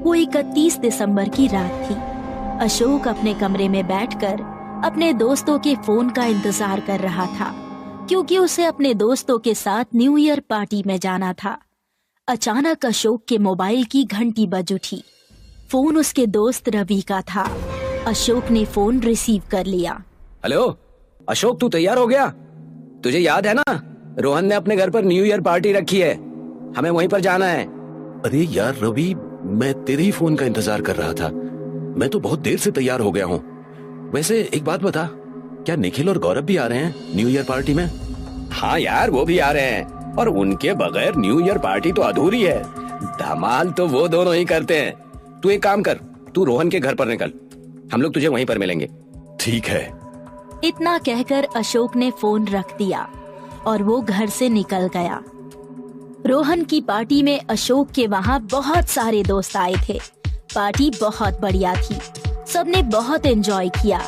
वो 31 दिसंबर की रात थी। अशोक अपने कमरे में बैठकर अपने दोस्तों के फोन का इंतजार कर रहा था, क्योंकि उसे अपने दोस्तों के साथ न्यू ईयर पार्टी में जाना था। अचानक अशोक के मोबाइल की घंटी बज उठी। फोन उसके दोस्त रवि का था। अशोक ने फोन रिसीव कर लिया। हेलो अशोक, तू तैयार हो गया? तुझे याद है ना, रोहन ने अपने घर पर न्यू ईयर पार्टी रखी है, हमें वहीं पर जाना है। अरे यार रवि, मैं तेरे ही फोन का इंतजार कर रहा था। मैं तो बहुत देर से तैयार हो गया हूँ। वैसे एक बात बता, क्या निखिल और गौरव भी आ रहे हैं न्यू ईयर पार्टी में? हाँ यार, वो भी आ रहे हैं, और उनके बगैर न्यू ईयर पार्टी तो अधूरी है। धमाल तो वो दोनों ही करते हैं। तू एक काम कर, तू रोहन के घर पर निकल, हम लोग तुझे वहीं पर मिलेंगे। ठीक है। इतना कहकर अशोक ने फोन रख दिया और वो घर से निकल गया। रोहन की पार्टी में अशोक के वहाँ बहुत सारे दोस्त आए थे। पार्टी बहुत बढ़िया थी, सबने बहुत एंजॉय किया।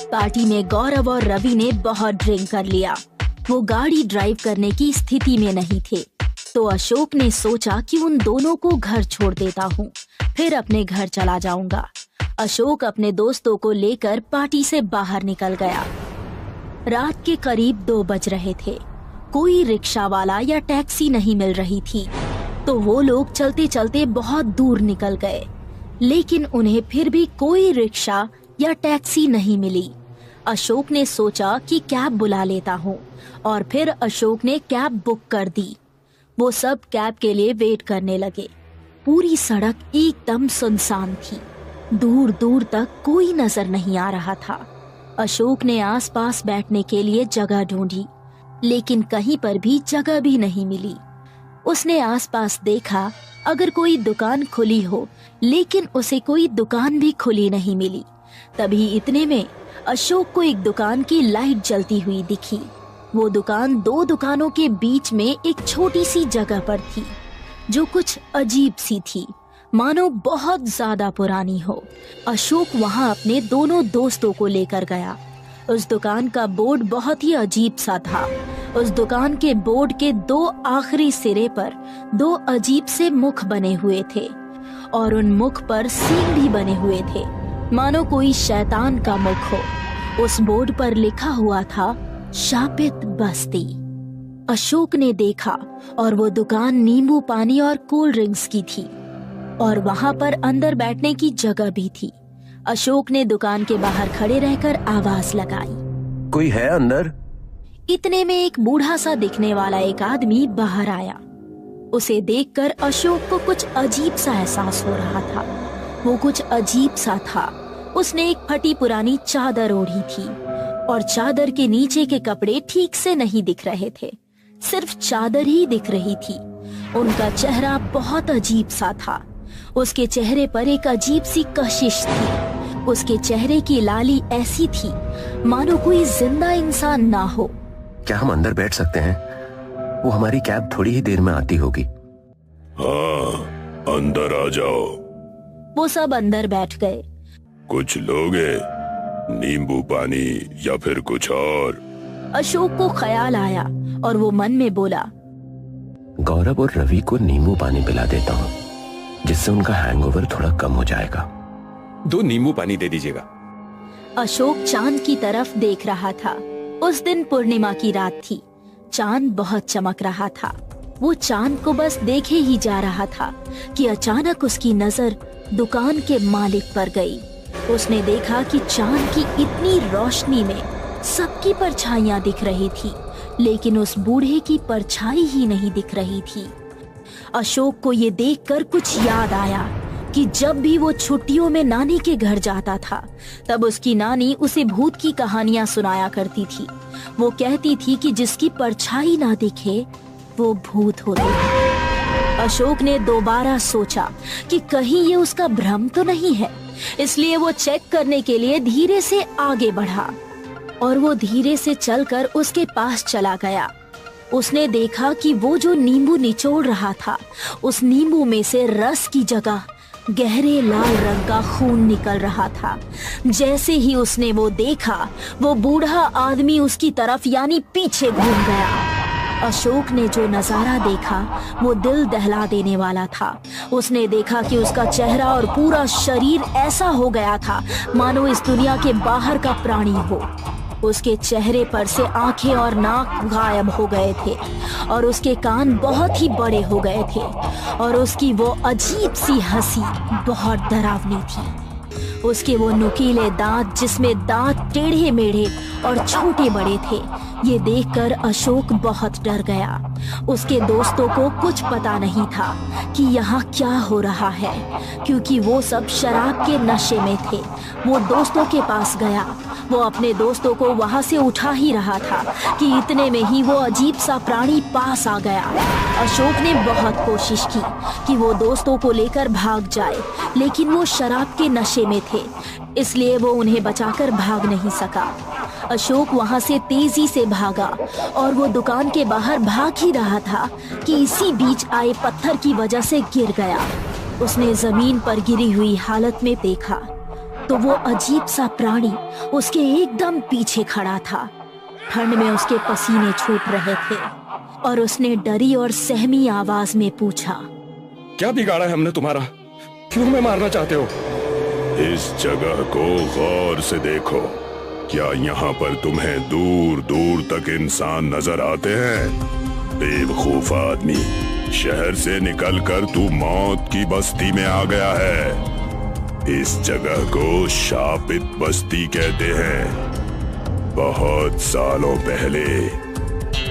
पार्टी में गौरव और रवि ने बहुत ड्रिंक कर लिया। वो गाड़ी ड्राइव करने की स्थिति में नहीं थे, तो अशोक ने सोचा कि उन दोनों को घर छोड़ देता हूँ, फिर अपने घर चला जाऊंगा। अशोक अपने दोस्तों को लेकर पार्टी से बाहर निकल गया। रात के करीब 2 बज रहे थे। कोई रिक्शा वाला या टैक्सी नहीं मिल रही थी, तो वो लोग चलते चलते बहुत दूर निकल गए, लेकिन उन्हें फिर भी कोई रिक्शा या टैक्सी नहीं मिली। अशोक ने सोचा कि कैब बुला लेता हूँ, और फिर अशोक ने कैब बुक कर दी। वो सब कैब के लिए वेट करने लगे। पूरी सड़क एकदम सुनसान थी, दूर दूर तक कोई नजर नहीं आ रहा था। अशोक ने आसपास बैठने के लिए जगह ढूंढी, लेकिन कहीं पर भी जगह भी नहीं मिली। उसने आसपास देखा अगर कोई दुकान खुली हो, लेकिन उसे कोई दुकान भी खुली नहीं मिली। तभी इतने में अशोक को एक दुकान की लाइट जलती हुई दिखी। वो दुकान 2 दुकानों के बीच में एक छोटी सी जगह पर थी, जो कुछ अजीब सी थी, मानो बहुत ज्यादा पुरानी हो। अशोक वहां अपने दोनों दोस्तों को लेकर गया। उस दुकान का बोर्ड बहुत ही अजीब सा था। उस दुकान के बोर्ड के 2 आखिरी सिरे पर 2 अजीब से मुख बने हुए थे, और उन मुख पर सींग भी बने हुए थे, मानो कोई शैतान का मुख हो। उस बोर्ड पर लिखा हुआ था शापित बस्ती। अशोक ने देखा, और वो दुकान नींबू पानी और कोल्ड ड्रिंक्स की थी, और वहां पर अंदर बैठने की जगह भी थी। अशोक ने दुकान के बाहर खड़े रहकर आवाज लगाई, कोई है अंदर? इतने में एक बूढ़ा सा दिखने वाला एक आदमी बाहर आया। उसे देखकर अशोक को कुछ अजीब सा एहसास हो रहा था। वो कुछ अजीब सा था। उसने एक फटी पुरानी चादर ओढ़ी थी, और चादर के नीचे के कपड़े ठीक से नहीं दिख रहे थे, सिर्फ चादर ही दिख रही थी। उनका चेहरा बहुत अजीब सा था। उसके चेहरे पर एक अजीब सी कशिश थी। उसके चेहरे की लाली ऐसी थी मानो कोई जिंदा इंसान ना हो। क्या हम अंदर बैठ सकते हैं? वो हमारी कैब थोड़ी ही देर में आती होगी। हाँ, अंदर आ जाओ। वो सब अंदर बैठ गए। कुछ लोगे? नींबू पानी या फिर कुछ और? अशोक को ख्याल आया, और वो मन में बोला, गौरव और रवि को नींबू पानी पिला देता हूँ, जिससे उनका हैंगओवर थोड़ा कम हो जाएगा। 2 नींबू पानी दे दीजिएगा। अशोक चांद की तरफ देख रहा था। उस दिन पूर्णिमा की रात थी। चांद बहुत चमक रहा था। वो चांद को बस देखे ही जा रहा था कि अचानक उसकी नजर दुकान के मालिक पर गई। उसने देखा कि चांद की इतनी रोशनी में सबकी परछाइयां दिख रही थी, लेकिन उस बूढ़े की परछाई ही नहीं दिख रही थी। अशोक को ये देखकर कुछ याद आया कि जब भी वो छुट्टियों में नानी के घर जाता था, तब उसकी नानी उसे भूत की कहानियां सुनाया करती थी। वो कहती थी कि जिसकी परछाई ना दिखे वो भूत होते हैं। अशोक ने दोबारा सोचा कि कहीं ये उसका भ्रम तो नहीं है, इसलिए वो चेक करने के लिए धीरे से आगे बढ़ा, और वो धीरे से चलकर उसके पास चला गया। उसने देखा कि वो जो नींबू निचोड़ रहा था, उस नींबू में से रस की जगह गहरे लाल रंग का खून निकल रहा था। जैसे ही उसने वो देखा, वो बूढ़ा आदमी उसकी तरफ यानी पीछे घूम गया। अशोक ने जो नजारा देखा वो दिल दहला देने वाला था। उसने देखा कि उसका चेहरा और पूरा शरीर ऐसा हो गया था मानो इस दुनिया के बाहर का प्राणी हो। उसके चेहरे पर से आंखें और नाक गायब हो गए थे और उसके कान बहुत ही बड़े हो गए थे और उसकी वो अजीब सी हंसी बहुत डरावनी थी। उसके वो नुकीले दांत जिसमें दांत टेढ़े मेढ़े और छोटे बड़े थे, ये देखकर अशोक बहुत डर गया। उसके दोस्तों को कुछ पता नहीं था कि यहाँ क्या हो रहा है, क्योंकि वो सब शराब के नशे में थे। वो दोस्तों के पास गया। वो अपने दोस्तों को वहां से उठा ही रहा था कि इतने में ही वो अजीब सा प्राणी पास आ गया। अशोक ने बहुत कोशिश की कि वो दोस्तों को लेकर भाग जाए, लेकिन वो शराब के नशे में थे, इसलिए वो उन्हें बचाकर भाग नहीं सका। अशोक वहां से तेजी से भागा और वो दुकान के बाहर भाग ही रहा था कि इसी बीच आए पत्थर की वजह से गिर गया। उसने जमीन पर गिरी हुई हालत में देखा तो वो अजीब सा प्राणी उसके एकदम पीछे खड़ा था। ठंड में उसके पसीने छूट रहे थे और उसने डरी और सहमी आवाज में पूछा, क्या बिगाड़ा है हमने तुम्हारा? क्यों हमें मारना चाहते हो? इस जगह को गौर से देखो। क्या यहाँ पर तुम्हें दूर दूर तक इंसान नजर आते हैं? बेवकूफ आदमी, शहर से निकलकर तू मौत की बस्ती में आ गया है। इस जगह को शापित बस्ती कहते हैं। बहुत सालों पहले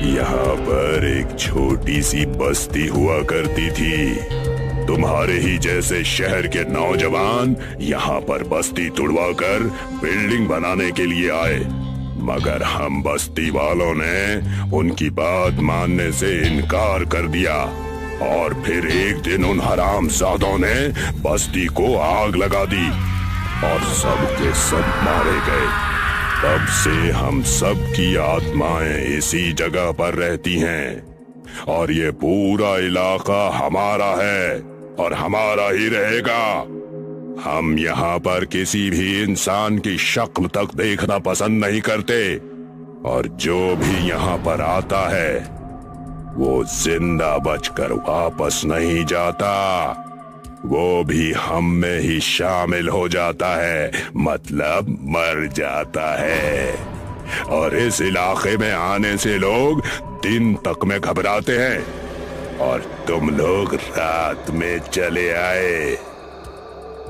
यहाँ पर एक छोटी सी बस्ती हुआ करती थी। तुम्हारे ही जैसे शहर के नौजवान यहाँ पर बस्ती तुड़वाकर बिल्डिंग बनाने के लिए आए, मगर हम बस्ती वालों ने उनकी बात मानने से इनकार कर दिया और फिर एक दिन उन हरामजादों ने बस्ती को आग लगा दी और सब के सब मारे गए। तब से हम सब की आत्माएं इसी जगह पर रहती हैं और ये पूरा इलाका हमारा है और हमारा ही रहेगा। हम यहाँ पर किसी भी इंसान की शक्ल तक देखना पसंद नहीं करते और जो भी यहाँ पर आता है वो जिंदा बचकर वापस नहीं जाता, वो भी हम में ही शामिल हो जाता है, मतलब मर जाता है। और इस इलाके में आने से लोग दिन तक में घबराते हैं और तुम लोग रात में चले आए।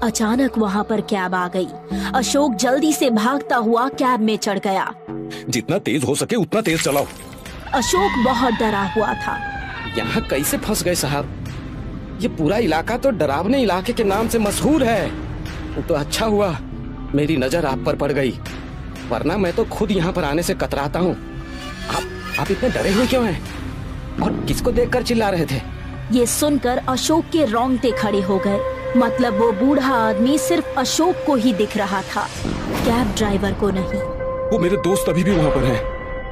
अचानक वहां पर कैब आ गई। अशोक जल्दी से भागता हुआ कैब में चढ़ गया। जितना तेज हो सके उतना तेज चलाओ। अशोक बहुत डरा हुआ था। यहाँ कैसे फंस गए साहब? ये पूरा इलाका तो डरावने इलाके के नाम से मशहूर है। तो अच्छा हुआ मेरी नजर आप पर पड़ गई, वरना मैं तो खुद यहाँ पर आने से कतराता हूँ। आप इतने डरे हुए क्यों हैं? और किसको देखकर चिल्ला रहे थे? ये सुनकर अशोक के रोंगटे खड़े हो गए। मतलब वो बूढ़ा आदमी सिर्फ अशोक को ही दिख रहा था, कैब ड्राइवर को नहीं। वो मेरे दोस्त अभी भी वहाँ पर हैं।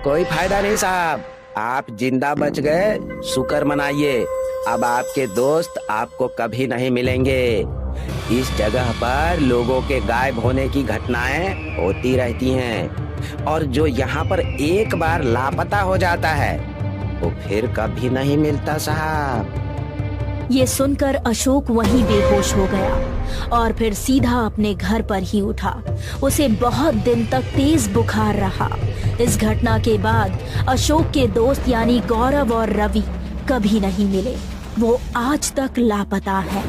कोई फायदा नहीं साहब, आप जिंदा बच गए, शुक्र मनाइए। अब आपके दोस्त आपको कभी नहीं मिलेंगे। इस जगह पर लोगों के गायब होने की घटनाएं होती रहती हैं और जो यहाँ पर एक बार लापता हो जाता है वो फिर कभी नहीं मिलता साहब। ये सुनकर अशोक वहीं बेहोश हो गया और फिर सीधा अपने घर पर ही उठा। उसे बहुत दिन तक तेज बुखार रहा। इस घटना के बाद अशोक के दोस्त यानी गौरव और रवि कभी नहीं मिले। वो आज तक लापता है।